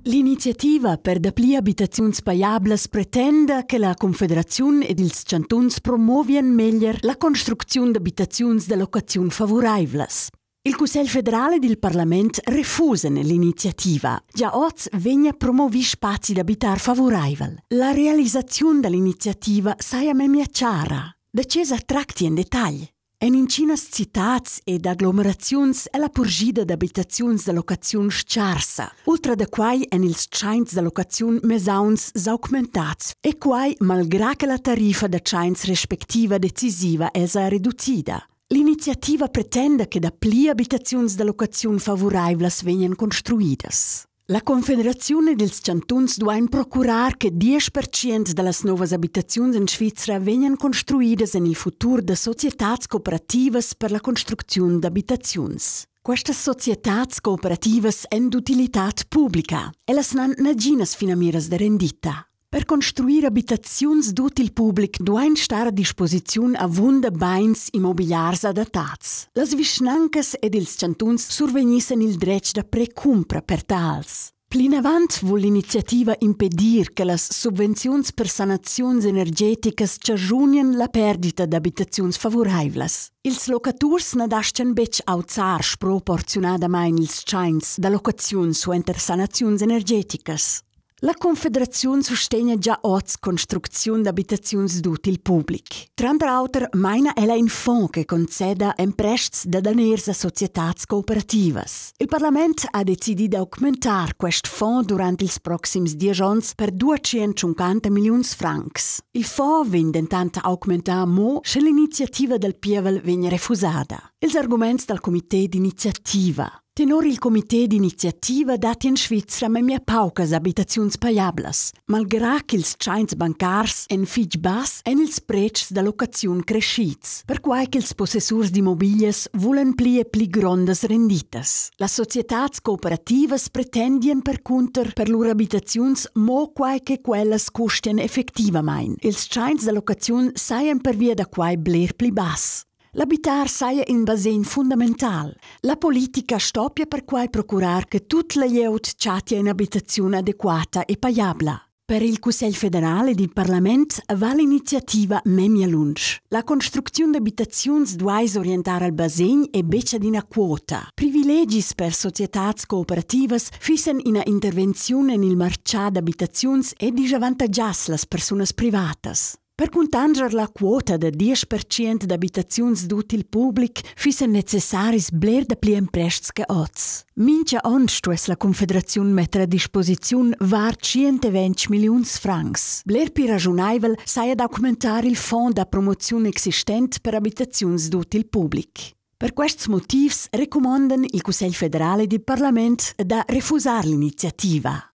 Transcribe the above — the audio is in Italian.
L'iniziativa per dapli abitaziuns paiablas pretenda che la Confederazione ed ils chantons promovien meglier la construzione d'abitaziuns de locaziun favoraivlas. Il Cussegl federale ed il Parlament refusan l'iniziativa. Già oggi vegna promovi spazi d'abitar favoraivel. La realizzazione dell'iniziativa saia memia chiara. Decesa tracti in dettagli. In cinas citats ed agglomeraziuns è la purgida d'abitaziuns de locaziun sciarsa, ultra da quai en ils chains de locaziun mesauns s'augmentats, e quai malgrà che la tarifa da chains respectiva decisiva esa riducida. L'iniziativa pretende che da pli abitaziuns de locaziun favoraivlas vegnan construidas. La Confederazione dels Chantons duain procurar che 10% delle nuove abitazioni in Svizzera vengano costruite nel futuro da società cooperative per la costruzione di abitazioni. Queste società cooperative sono di utilità pubblica e le non hanno finamiras di rendita. Per costruire abitazioni d'util pubblic duain star a disposizione avunda bains immobiliars adattati. Les vischnancas ed ils chantons survegnissen il dretg da precumpra per tals. Plin avant vuol l'iniziativa impedir che las subvenzions per sanazions energeticas ciagiunien la perdita d'abitazions favoraivlas. Ils locaturs nadascen bec auzar sproporzionadamain ils chains da locazions suenter sanazions energeticas. La Confederazione sostegna già oggi costruzione d'abitazioni d'util pubblic. Tra l'altro, meina è un fondo che conceda imprestiti da daners a società cooperative. Il Parlamento ha deciso di aumentare questo fondo durante i prossimi 10 anni per 250 milioni di francs. Il fondo viene intanto aumentato mo se l'iniziativa del Pievel viene refusata. Gli argomenti del Comité d'Iniziativa. Tenor il Comité d'Iniziativa dati in Svizzera memia paucas abitaziuns paiablas, malgrà che ils chains bancars en fitg bass en ils precs da locaziun crescits, per quai che ils possessurs d'immobilias vulen pli e pli grondas renditas. Las societats cooperativas pretendien per cunter per lur abitaziuns mo quai che quellas costien effectivamain. Ils chains da locaziun saien per via da quai bler pli bass. L'abitar saia in basen fundamental. La politica stoppia per quai procurar che tut la jeut chatia in abitazione adequata e paiabla. Per il Cussegl federale ed il Parlament va l'iniziativa memia lunch. La costruzione d'abitazioni duais orientare al basen e beccia di una quota. Privilegis per società cooperative fissen in intervenzione nel marcià d'abitazioni e disavantaggias las personas privatas. Per contanger la quota de 10% d'abitaziuns d'util pubblic fissen necessaris bler da pli imprests che oz. Mincha onstues la Confederazione mettere a disposizione var 120 milions francs. Bler pi ragionaivel sai ad aumentare il fondo da promozione existent per abitaziuns d'util pubblic. Per questi motivi recomandan il Cussegl federale ed il Parlament da refusare l'iniziativa.